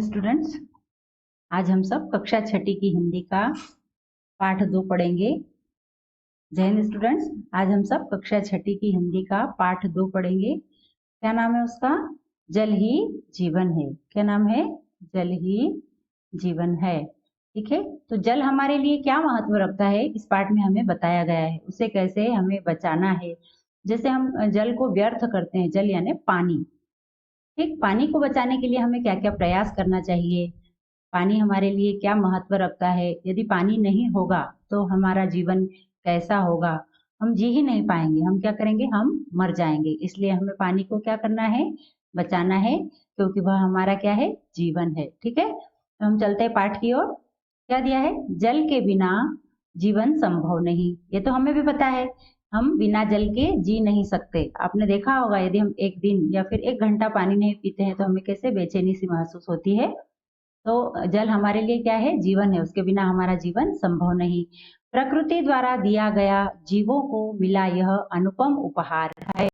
Students, आज हम सब कक्षा छठी की हिंदी का पाठ 2 पढ़ेंगे। जय हिंद स्टूडेंट्स, आज हम सब कक्षा छठी की हिंदी का पाठ 2 पढ़ेंगे। क्या नाम है उसका? जल ही जीवन है। क्या नाम है? जल ही जीवन है। ठीक है, तो जल हमारे लिए क्या महत्व रखता है इस पाठ में हमें बताया गया है। उसे कैसे हमें बचाना है। जैसे हम जल को व्यर्थ करते हैं, जल यानी पानी। ठीक, पानी को बचाने के लिए हमें क्या क्या प्रयास करना चाहिए, पानी हमारे लिए क्या महत्व रखता है, यदि पानी नहीं होगा तो हमारा जीवन कैसा होगा, हम जी ही नहीं पाएंगे, हम क्या करेंगे, हम मर जाएंगे। इसलिए हमें पानी को क्या करना है, बचाना है, क्योंकि वह हमारा क्या है, जीवन है। ठीक है, तो हम चलते हैं पाठ की ओर। क्या दिया है? जल के बिना जीवन संभव नहीं। ये तो हमें भी पता है, हम बिना जल के जी नहीं सकते। आपने देखा होगा, यदि हम एक दिन या फिर 1 घंटा पानी नहीं पीते हैं तो हमें कैसे बेचैनी सी महसूस होती है। तो जल हमारे लिए क्या है, जीवन है, उसके बिना हमारा जीवन संभव नहीं। प्रकृति द्वारा दिया गया जीवों को मिला यह अनुपम उपहार है।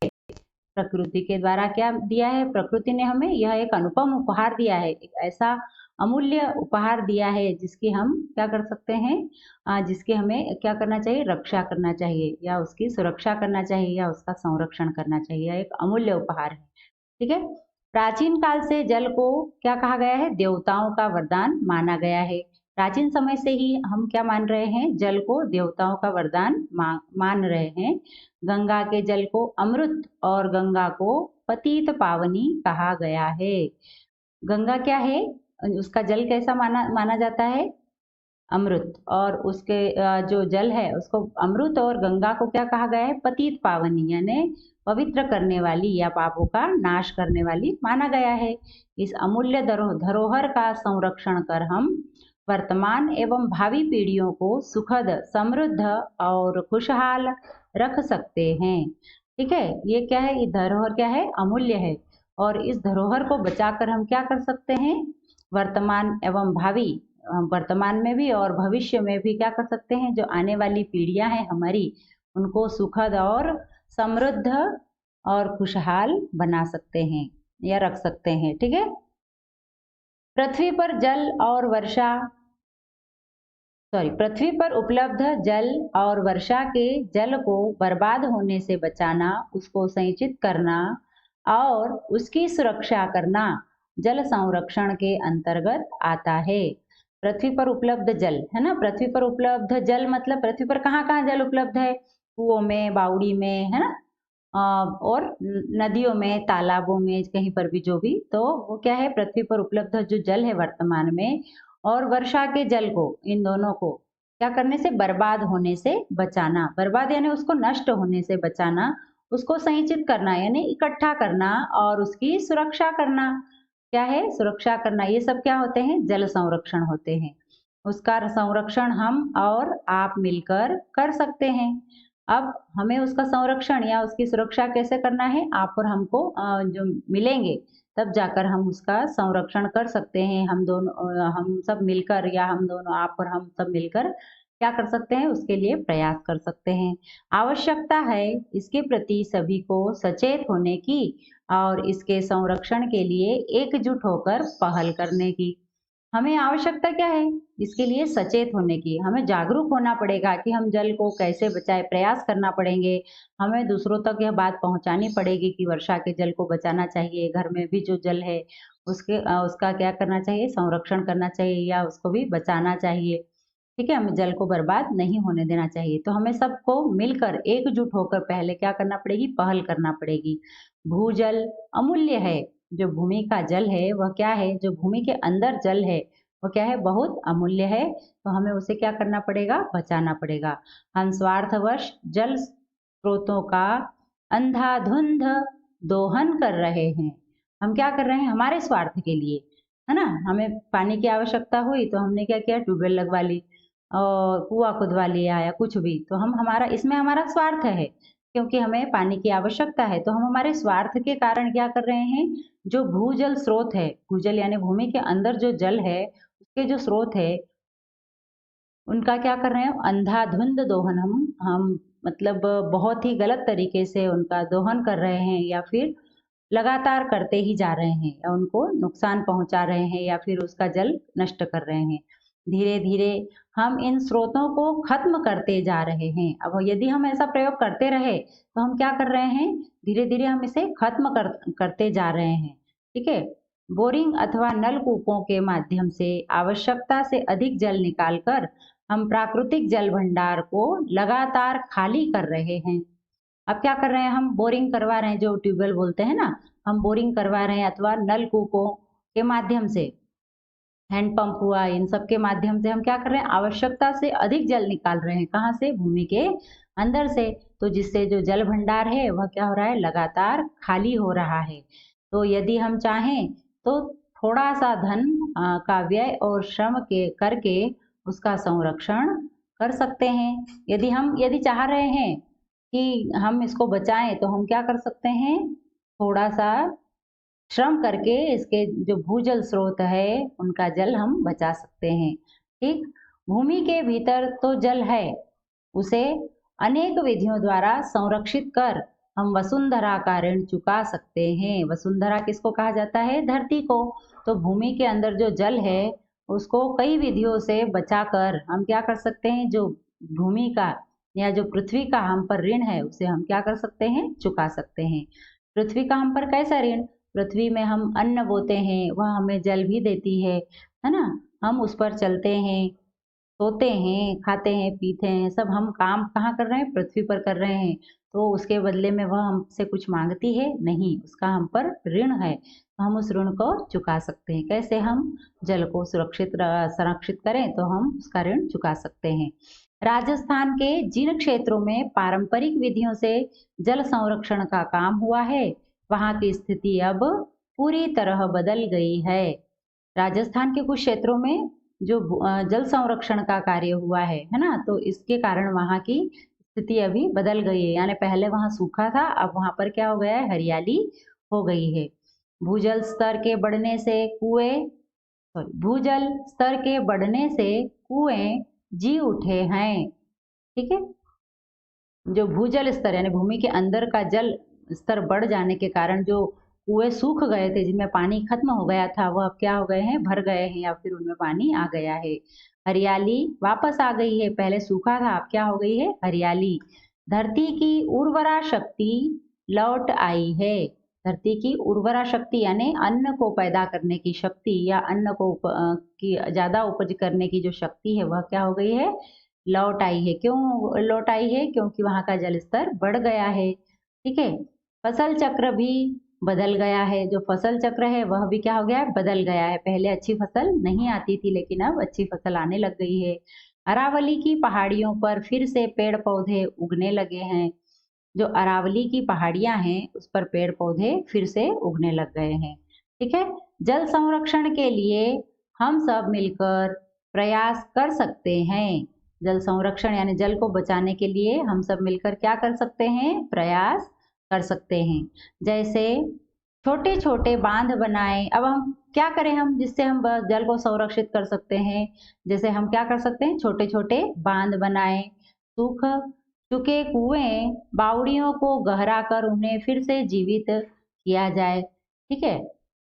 प्रकृति के द्वारा क्या दिया है, प्रकृति ने हमें यह एक अनुपम उपहार दिया है, एक ऐसा अमूल्य उपहार दिया है जिसकी हम क्या कर सकते हैं, जिसकी हमें क्या करना चाहिए, रक्षा करना चाहिए या उसकी सुरक्षा करना चाहिए या उसका संरक्षण करना चाहिए। यह एक अमूल्य उपहार है। ठीक है, प्राचीन काल से जल को क्या कहा गया है, देवताओं का वरदान माना गया है। प्राचीन समय से ही हम क्या मान रहे हैं, जल को देवताओं का वरदान मान रहे हैं। गंगा के जल को अमृत और गंगा को पतित पावनी कहा गया है। गंगा क्या है, उसका जल कैसा माना माना जाता है, अमृत, और उसके जो जल है उसको अमृत, और गंगा को क्या कहा गया है, पतित पावनी, यानी पवित्र करने वाली या पापों का नाश करने वाली माना गया है। इस अमूल्य धरोहर का संरक्षण कर हम वर्तमान एवं भावी पीढ़ियों को सुखद, समृद्ध और खुशहाल रख सकते हैं। ठीक है, ये क्या है, ये धरोहर क्या है, अमूल्य है, और इस धरोहर को बचाकर हम क्या कर सकते हैं, वर्तमान एवं भावी, वर्तमान में भी और भविष्य में भी क्या कर सकते हैं, जो आने वाली पीढ़ियां हैं हमारी, उनको सुखद और समृद्ध और खुशहाल बना सकते हैं या रख सकते हैं। ठीक है, पृथ्वी पर जल और वर्षा पृथ्वी पर उपलब्ध जल और वर्षा के जल को बर्बाद होने से बचाना, उसको संचित करना और उसकी सुरक्षा करना जल संरक्षण के अंतर्गत आता है। पृथ्वी पर उपलब्ध जल है ना, पृथ्वी पर उपलब्ध जल मतलब पृथ्वी पर कहाँ कहाँ जल उपलब्ध है, कुओं में, बावड़ी में, है ना, और नदियों में, तालाबों में, कहीं पर भी जो भी, तो वो क्या है, पृथ्वी पर उपलब्ध जो जल है वर्तमान में, और वर्षा के जल को, इन दोनों को क्या करने से, बर्बाद होने से बचाना। बर्बाद यानी उसको नष्ट होने से बचाना, उसको संचित करना यानी इकट्ठा करना, और उसकी सुरक्षा करना। क्या है, सुरक्षा करना। ये सब क्या होते हैं, जल संरक्षण होते हैं। उसका संरक्षण हम और आप मिलकर कर सकते हैं। अब हमें उसका संरक्षण या उसकी सुरक्षा कैसे करना है, आप और हमको जो मिलेंगे तब जाकर हम उसका संरक्षण कर सकते हैं। हम दोनों, हम सब मिलकर, या हम दोनों, आप और हम सब मिलकर क्या कर सकते हैं, उसके लिए प्रयास कर सकते हैं। आवश्यकता है इसके प्रति सभी को सचेत होने की और इसके संरक्षण के लिए एकजुट होकर पहल करने की। हमें आवश्यकता क्या है, इसके लिए सचेत होने की, हमें जागरूक होना पड़ेगा कि हम जल को कैसे बचाए, प्रयास करना पड़ेंगे। हमें दूसरों तक यह बात पहुंचानी पड़ेगी कि वर्षा के जल को बचाना चाहिए, घर में भी जो जल है उसका क्या करना चाहिए, संरक्षण करना चाहिए या उसको भी बचाना चाहिए। ठीक है, हमें जल को बर्बाद नहीं होने देना चाहिए। तो हमें सबको मिलकर एकजुट होकर पहले क्या करना पड़ेगी, पहल करना पड़ेगी। भूजल अमूल्य है, जो भूमि का जल है वह क्या है, जो भूमि के अंदर जल है वो क्या है, बहुत अमूल्य है। तो हमें उसे क्या करना पड़ेगा, बचाना पड़ेगा। हम स्वार्थवश जल स्रोतों का अंधाधुंध दोहन कर रहे हैं। हम क्या कर रहे हैं, हमारे स्वार्थ के लिए, है ना, हमें पानी की आवश्यकता हुई तो हमने क्या किया, ट्यूबवेल लगवा ली और कुआं खुदवा लिया या कुछ भी, तो हम हमारा, इसमें हमारा स्वार्थ है, क्योंकि हमें पानी की आवश्यकता है। तो हम हमारे स्वार्थ के कारण क्या कर रहे हैं, जो भूजल स्रोत है, भूजल यानी भूमि के अंदर जो जल है, उसके जो स्रोत है, उनका क्या कर रहे हैं, अंधाधुंध दोहन, हम मतलब बहुत ही गलत तरीके से उनका दोहन कर रहे हैं, या फिर लगातार करते ही जा रहे हैं या उनको नुकसान पहुंचा रहे हैं या फिर उसका जल नष्ट कर रहे हैं। धीरे धीरे हम इन स्रोतों को खत्म करते जा रहे हैं। अब यदि हम ऐसा प्रयोग करते रहे तो हम क्या कर रहे हैं, धीरे धीरे हम इसे खत्म करते जा रहे हैं। ठीक है। बोरिंग अथवा नलकूपों के माध्यम से आवश्यकता से अधिक जल निकालकर हम प्राकृतिक जल भंडार को लगातार खाली कर रहे हैं। अब क्या कर रहे हैं, हम बोरिंग करवा रहे हैं, जो ट्यूबवेल बोलते हैं ना, हम बोरिंग करवा रहे हैं अथवा नलकूपों के माध्यम से, हैंडपंप हुआ, इन सब के माध्यम से हम क्या कर रहे हैं, आवश्यकता से अधिक जल निकाल रहे हैं। कहाँ से, भूमि के अंदर से। तो जिससे जो जल भंडार है वह क्या हो रहा है, लगातार खाली हो रहा है। तो यदि हम चाहें तो थोड़ा सा धन का व्यय और श्रम के करके उसका संरक्षण कर सकते हैं। यदि चाह रहे हैं कि हम इसको बचाएं तो हम क्या कर सकते हैं, थोड़ा सा श्रम करके इसके जो भूजल स्रोत है उनका जल हम बचा सकते हैं। ठीक। भूमि के भीतर तो जल है, उसे अनेक विधियों द्वारा संरक्षित कर हम वसुंधरा का ऋण चुका सकते हैं। वसुंधरा किसको कहा जाता है, धरती को। तो भूमि के अंदर जो जल है उसको कई विधियों से बचाकर हम क्या कर सकते हैं, जो भूमि का या जो पृथ्वी का हम पर ऋण है उसे हम क्या कर सकते हैं, चुका सकते हैं। पृथ्वी का हम पर कैसा ऋण, पृथ्वी में हम अन्न बोते हैं, वह हमें जल भी देती है ना। हम उस पर चलते हैं, सोते हैं, खाते हैं, पीते हैं, सब हम काम कहाँ कर रहे हैं, पृथ्वी पर कर रहे हैं। तो उसके बदले में वह हमसे कुछ मांगती है नहीं, उसका हम पर ऋण है। तो हम उस ऋण को चुका सकते हैं। कैसे, हम जल को संरक्षित करें तो हम उसका ऋण चुका सकते हैं। राजस्थान के जिन क्षेत्रों में पारंपरिक विधियों से जल संरक्षण का काम हुआ है वहां की स्थिति अब पूरी तरह बदल गई है। राजस्थान के कुछ क्षेत्रों में जो जल संरक्षण का कार्य हुआ है ना, तो इसके कारण वहाँ की स्थिति अभी बदल गई है। यानी पहले वहाँ सूखा था, अब वहाँ पर क्या हो गया है, हरियाली हो गई है। भूजल स्तर के बढ़ने से भूजल स्तर के बढ़ने से कुएं जी उठे हैं। ठीक है। जो भूजल स्तर यानी भूमि के अंदर का जल स्तर बढ़ जाने के कारण जो कुएं सूख गए थे, जिनमें पानी खत्म हो गया था, वह अब क्या हो गए हैं, भर गए हैं या फिर उनमें पानी आ गया है। हरियाली वापस आ गई है, पहले सूखा था अब क्या हो गई है, हरियाली। धरती की उर्वरा शक्ति लौट आई है। धरती की उर्वरा शक्ति यानी अन्न को पैदा करने की शक्ति या अन्न को की ज्यादा उपज करने की जो शक्ति है वह क्या हो गई है, लौट आई है। क्यों लौट आई है, क्योंकि वहां का जल स्तर बढ़ गया है। ठीक है। फसल चक्र भी बदल गया है। जो फसल चक्र है वह भी क्या हो गया है, बदल गया है। पहले अच्छी फसल नहीं आती थी लेकिन अब अच्छी फसल आने लग गई है। अरावली की पहाड़ियों पर फिर से पेड़ पौधे उगने लगे हैं। जो अरावली की पहाड़ियां हैं उस पर पेड़ पौधे फिर से उगने लग गए हैं। ठीक है। जल संरक्षण के लिए हम सब मिलकर प्रयास कर सकते हैं। जल संरक्षण यानी जल को बचाने के लिए हम सब मिलकर क्या कर सकते हैं, प्रयास कर सकते हैं। जैसे छोटे छोटे बांध बनाए। अब हम क्या करें, हम जिससे हम जल को संरक्षित कर सकते हैं, जैसे हम क्या कर सकते हैं, छोटे छोटे बांध बनाए, सूख चुके कुएं बावड़ियों को गहरा कर उन्हें फिर से जीवित किया जाए। ठीक है।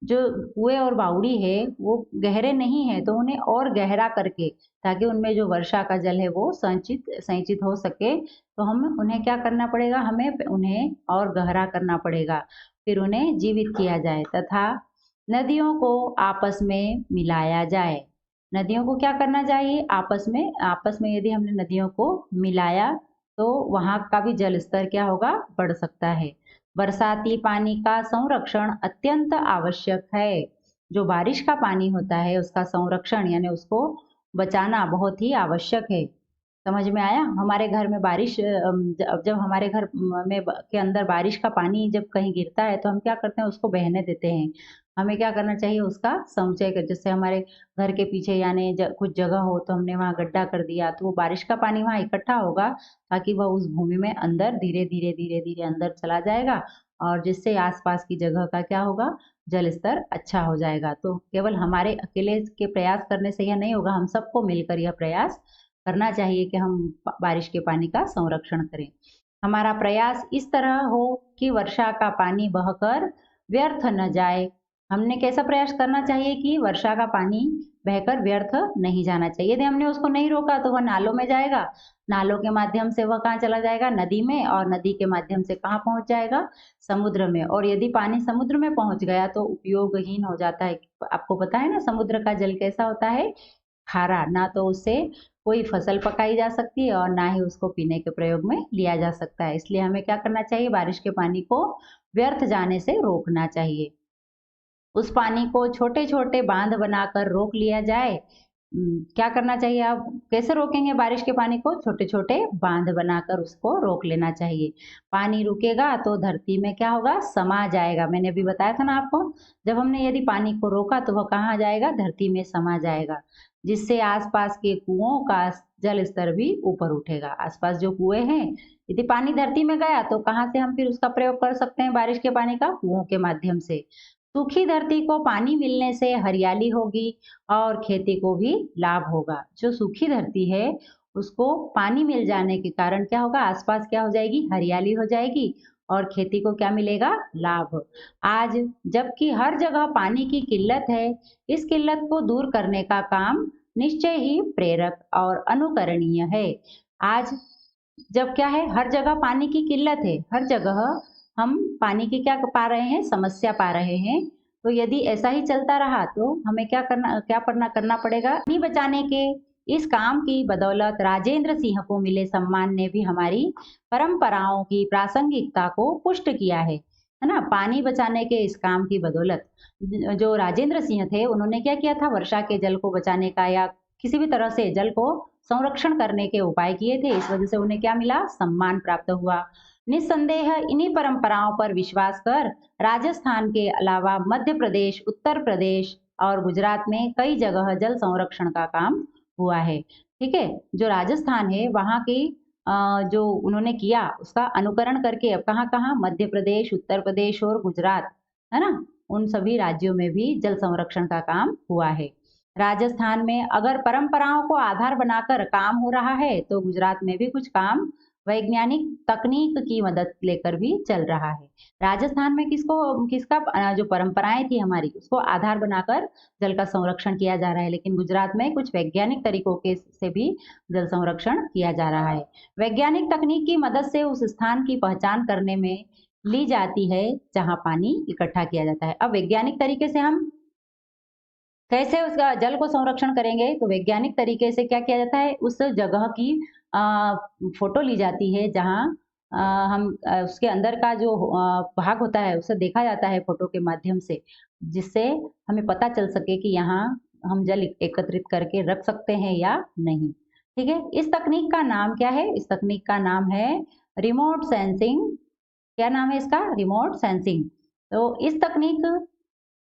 जो कुएं और बावड़ी है वो गहरे नहीं है तो उन्हें और गहरा करके, ताकि उनमें जो वर्षा का जल है वो संचित संचित हो सके, तो हम उन्हें क्या करना पड़ेगा, हमें उन्हें और गहरा करना पड़ेगा, फिर उन्हें जीवित किया जाए। तथा नदियों को आपस में मिलाया जाए। नदियों को क्या करना चाहिए, आपस में यदि हमने नदियों को मिलाया तो वहां का भी जल स्तर क्या होगा, बढ़ सकता है। बरसाती पानी का संरक्षण अत्यंत आवश्यक है। जो बारिश का पानी होता है उसका संरक्षण यानी उसको बचाना बहुत ही आवश्यक है। समझ में आया। हमारे घर में बारिश जब हमारे घर में के अंदर बारिश का पानी जब कहीं गिरता है तो हम क्या करते हैं, उसको बहने देते हैं। हमें क्या करना चाहिए, उसका संचय कर, जैसे हमारे घर के पीछे यानी कुछ जगह हो तो हमने वहां गड्ढा कर दिया तो वो बारिश का पानी वहां इकट्ठा होगा, ताकि वह उस भूमि में अंदर धीरे धीरे धीरे धीरे अंदर चला जाएगा और जिससे आसपास की जगह का क्या होगा, जल स्तर अच्छा हो जाएगा। तो केवल हमारे अकेले के प्रयास करने से यह नहीं होगा, हम सबको मिलकर यह प्रयास करना चाहिए कि हम बारिश के पानी का संरक्षण करें। हमारा प्रयास इस तरह हो कि वर्षा का पानी बहकर व्यर्थ न जाए। हमने कैसा प्रयास करना चाहिए कि वर्षा का पानी बहकर व्यर्थ नहीं जाना चाहिए। यदि हमने उसको नहीं रोका तो वह नालों में जाएगा, नालों के माध्यम से वह कहाँ चला जाएगा? नदी में, और नदी के माध्यम से कहाँ पहुँच जाएगा? समुद्र में। और यदि पानी समुद्र में पहुँच गया तो उपयोगहीन हो जाता है। आपको पता है ना समुद्र का जल कैसा होता है? खारा। ना तो उससे कोई फसल पकाई जा सकती है और ना ही उसको पीने के प्रयोग में लिया जा सकता है। इसलिए हमें क्या करना चाहिए? बारिश के पानी को व्यर्थ जाने से रोकना चाहिए। उस पानी को छोटे-छोटे बांध बनाकर रोक लिया जाए। क्या करना चाहिए? आप कैसे रोकेंगे बारिश के पानी को? छोटे-छोटे बांध बनाकर उसको रोक लेना चाहिए। पानी रुकेगा तो धरती में क्या होगा? समा जाएगा। मैंने अभी बताया था ना आपको, जब हमने यदि पानी को रोका तो वह कहाँ जाएगा? धरती में समा जाएगा, जिससे आस-पास के कुओं का जल स्तर भी ऊपर उठेगा। आस-पास जो कुएँ हैं, यदि पानी धरती में गया तो कहाँ से हम फिर उसका प्रयोग कर सकते हैं बारिश के पानी का? कुओं के माध्यम से। सूखी धरती को पानी मिलने से हरियाली होगी और खेती को भी लाभ होगा। जो सूखी धरती है उसको पानी मिल जाने के कारण क्या होगा? आसपास क्या हो जाएगी? हरियाली हो जाएगी और खेती को क्या मिलेगा? लाभ। आज जबकि हर जगह पानी की किल्लत है, इस किल्लत को दूर करने का काम निश्चय ही प्रेरक और अनुकरणीय है। आज जब क्या है? हर जगह पानी की किल्लत है, हर जगह हम पानी की क्या पा रहे हैं? समस्या पा रहे हैं। तो यदि ऐसा ही चलता रहा तो हमें क्या करना पड़ेगा? पानी बचाने के इस काम की बदौलत राजेंद्र सिंह को मिले सम्मान ने भी हमारी परंपराओं की प्रासंगिकता को पुष्ट किया है ना? पानी बचाने के इस काम की बदौलत जो राजेंद्र सिंह थे उन्होंने क्या किया था? वर्षा के जल को बचाने का या किसी भी तरह से जल को संरक्षण करने के उपाय किए थे। इस वजह से उन्हें क्या मिला? सम्मान प्राप्त हुआ। निस्संदेह इन्हीं परंपराओं पर विश्वास कर राजस्थान के अलावा मध्य प्रदेश, उत्तर प्रदेश और गुजरात में कई जगह जल संरक्षण का काम हुआ है। ठीक है? जो राजस्थान है वहाँ की जो उन्होंने किया उसका अनुकरण करके अब कहाँ-कहाँ? मध्य प्रदेश, उत्तर प्रदेश और गुजरात, है ना? उन सभी राज्यों में भी जल संरक्षण का काम हुआ है। राजस्थान में अगर परंपराओं को आधार बनाकर काम हो रहा है, तो गुजरात में भी कुछ काम वैज्ञानिक तकनीक की मदद लेकर भी चल रहा है। राजस्थान में किसका जो परंपराएं थी हमारी उसको आधार बनाकर जल का संरक्षण किया जा रहा है, लेकिन गुजरात में कुछ वैज्ञानिक तरीकों के से भी जल संरक्षण किया जा रहा है। वैज्ञानिक तकनीक की मदद से उस स्थान की पहचान करने में ली जाती है जहाँ पानी इकट्ठा किया जाता है। अब वैज्ञानिक तरीके से हम कैसे उसका जल को संरक्षण करेंगे? तो वैज्ञानिक तरीके से क्या किया जाता है? उस जगह की अ, फ़ोटो ली जाती है जहाँ हम उसके अंदर का जो भाग होता है उसे देखा जाता है फ़ोटो के माध्यम से, जिससे हमें पता चल सके कि यहाँ हम जल एकत्रित करके रख सकते हैं या नहीं। ठीक है? इस तकनीक का नाम क्या है? इस तकनीक का नाम है रिमोट सेंसिंग। क्या नाम है इसका? Remote sensing. तो इस तकनीक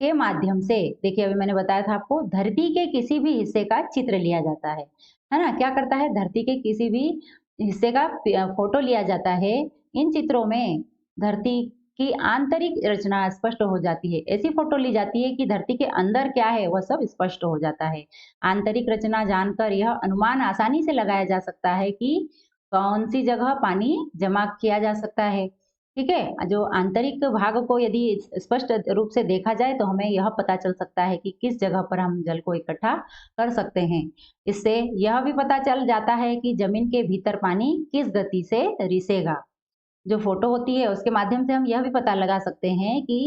के माध्यम से देखिए अभी मैंने बताया था आपको धरती के किसी भी हिस्से का चित्र लिया जाता है ना? क्या करता है? धरती के किसी भी हिस्से का फोटो लिया जाता है। इन चित्रों में धरती की आंतरिक रचना स्पष्ट हो जाती है। ऐसी फोटो ली जाती है कि धरती के अंदर क्या है वह सब स्पष्ट हो जाता है। आंतरिक रचना जानकर यह अनुमान आसानी से लगाया जा सकता है कि कौन सी जगह पानी जमा किया जा सकता है। ठीक है? जो आंतरिक भाग को यदि स्पष्ट रूप से देखा जाए तो हमें यह पता चल सकता है कि किस जगह पर हम जल को इकट्ठा कर सकते हैं। इससे यह भी पता चल जाता है कि ज़मीन के भीतर पानी किस गति से रिसेगा। जो फ़ोटो होती है उसके माध्यम से हम यह भी पता लगा सकते हैं कि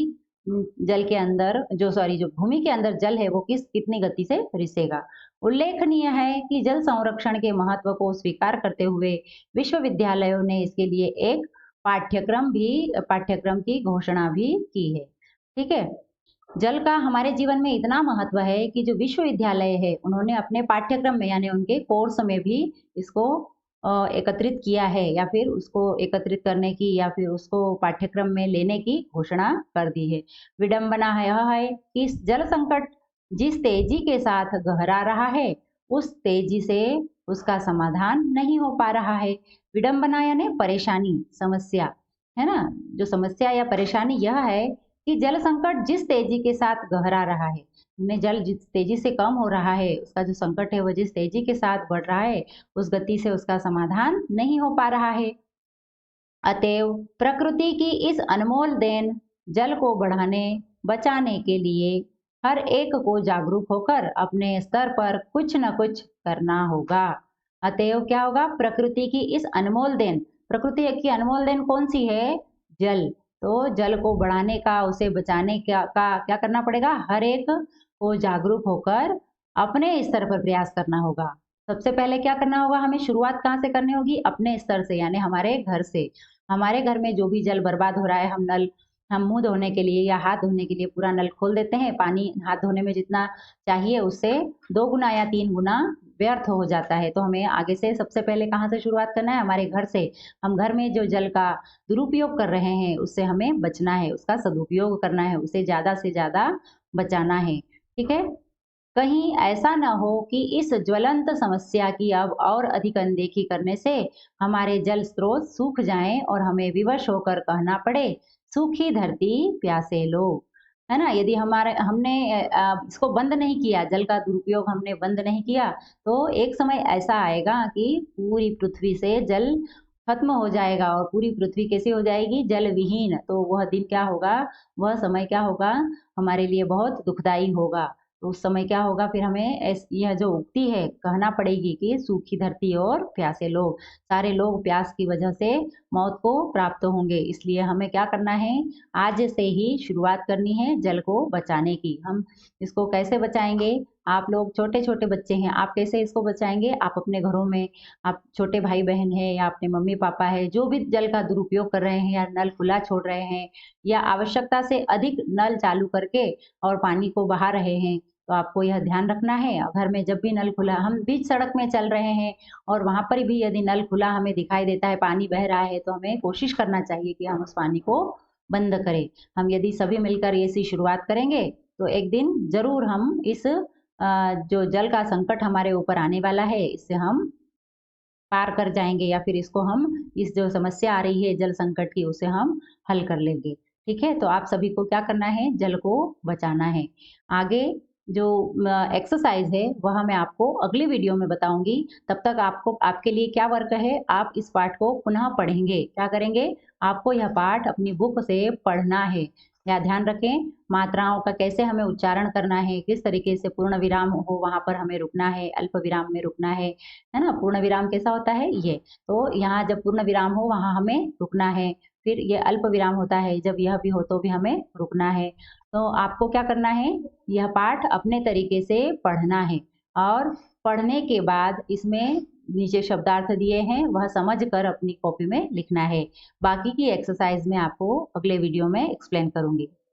जल के अंदर जो भूमि के अंदर जल है वो कितनी गति से रिसेगा। उल्लेखनीय है कि जल संरक्षण के महत्व को स्वीकार करते हुए विश्वविद्यालयों ने इसके लिए एक पाठ्यक्रम की घोषणा भी की है। ठीक है? जल का हमारे जीवन में इतना महत्व है कि जो विश्वविद्यालय है उन्होंने अपने पाठ्यक्रम में यानी उनके कोर्स में भी इसको एकत्रित किया है या फिर उसको एकत्रित करने की या फिर उसको पाठ्यक्रम में लेने की घोषणा कर दी है। विडंबना यह है कि जल संकट जिस तेजी के साथ गहरा रहा है उस तेजी से उसका समाधान नहीं हो पा रहा है। विडंबना यानी परेशानी, समस्या, है ना? जो समस्या या परेशानी यह है कि जल संकट जिस तेजी के साथ गहरा रहा है, में जल जिस तेजी से कम हो रहा है, उसका जो संकट है वो जिस तेजी के साथ बढ़ रहा है, उस गति से उसका समाधान नहीं हो पा रहा है। अतएव प्रकृति की इस अनमोल देन जल को बढ़ाने बचाने के लिए हर एक को जागरूक होकर अपने स्तर पर कुछ न कुछ करना होगा। अतएव क्या होगा, प्रकृति की इस अनमोल देन, प्रकृति की अनमोल देन कौन सी है? जल। तो जल को बढ़ाने का, उसे बचाने का क्या करना पड़ेगा? हर एक को जागरूक होकर अपने स्तर पर प्रयास करना होगा। सबसे पहले क्या करना होगा हमें? शुरुआत कहाँ से करनी होगी? अपने स्तर से, यानी हमारे घर से। हमारे घर में जो भी जल बर्बाद हो रहा है, हम मुँह धोने के लिए या हाथ धोने के लिए पूरा नल खोल देते हैं। पानी हाथ धोने में जितना चाहिए उससे 2 गुना या 3 गुना व्यर्थ हो जाता है। तो हमें आगे से सबसे पहले कहाँ से शुरुआत करना है? हमारे घर से। हम घर में जो जल का दुरुपयोग कर रहे हैं, उससे हमें बचना है, उसका सदुपयोग करना है, उसे ज़्यादा से ज़्यादा बचाना है। ठीक है? कहीं ऐसा ना हो कि इस ज्वलंत समस्या की अब और अधिक अनदेखी करने से हमारे जल स्रोत सूख जाएं और हमें विवश होकर कहना पड़े, सूखी धरती प्यासे लोग। है ना? यदि हमारे हमने इसको बंद नहीं किया, जल का दुरुपयोग हमने बंद नहीं किया, तो एक समय ऐसा आएगा कि पूरी पृथ्वी से जल खत्म हो जाएगा और पूरी पृथ्वी कैसी हो जाएगी? जल विहीन। तो वह दिन क्या होगा? वह समय क्या होगा? हमारे लिए बहुत दुखदाई होगा। तो उस समय क्या होगा? फिर हमें यह जो उक्ति है कहना पड़ेगी कि सूखी धरती और प्यासे लोग, सारे लोग प्यास की वजह से मौत को प्राप्त होंगे। इसलिए हमें क्या करना है? आज से ही शुरुआत करनी है जल को बचाने की। हम इसको कैसे बचाएंगे? आप लोग छोटे-छोटे बच्चे हैं, आप कैसे इसको बचाएंगे? आप अपने घरों में, आप छोटे भाई-बहन हैं या अपने मम्मी-पापा हैं, जो भी जल का दुरुपयोग कर रहे हैं या नल खुला छोड़ रहे हैं या आवश्यकता से अधिक नल चालू करके और पानी को बहा रहे हैं, तो आपको यह ध्यान रखना है। घर में जब भी नल खुला, हम बीच सड़क में चल रहे हैं और वहाँ पर भी यदि नल खुला हमें दिखाई देता है, पानी बह रहा है, तो हमें कोशिश करना चाहिए कि हम उस पानी को बंद करें। हम यदि सभी मिलकर ऐसी शुरुआत करेंगे, तो एक दिन ज़रूर हम इस जो जल का संकट हमारे ऊपर आने वाला है, इससे हम पार कर जाएँगे या फिर इसको हम, इस जो समस्या आ रही है जल संकट की, उसे हम हल कर लेंगे। ठीक है? तो आप सभी को क्या करना है? जल को बचाना है। आगे जो एक्सरसाइज़ है वह मैं आपको अगली वीडियो में बताऊँगी। तब तक आपको, आपके लिए क्या वर्क है? आप इस पाठ को पुनः पढ़ेंगे। क्या करेंगे? आपको यह पाठ अपनी बुक से पढ़ना है। या ध्यान रखें, मात्राओं का कैसे हमें उच्चारण करना है, किस तरीके से पूर्ण विराम हो वहाँ पर हमें रुकना है, अल्प विराम में रुकना है ना? पूर्ण विराम कैसा होता है? ये। तो यहाँ जब पूर्ण विराम हो वहाँ हमें रुकना है। फिर ये अल्प विराम होता है, जब यह भी हो तो भी हमें रुकना है। तो आपको क्या करना है? यह पाठ अपने तरीके से पढ़ना है और पढ़ने के बाद इसमें नीचे शब्दार्थ दिए हैं, वह समझ कर अपनी कॉपी में लिखना है। बाकी की एक्सरसाइज़ मैं आपको अगले वीडियो में एक्सप्लेन करूँगी।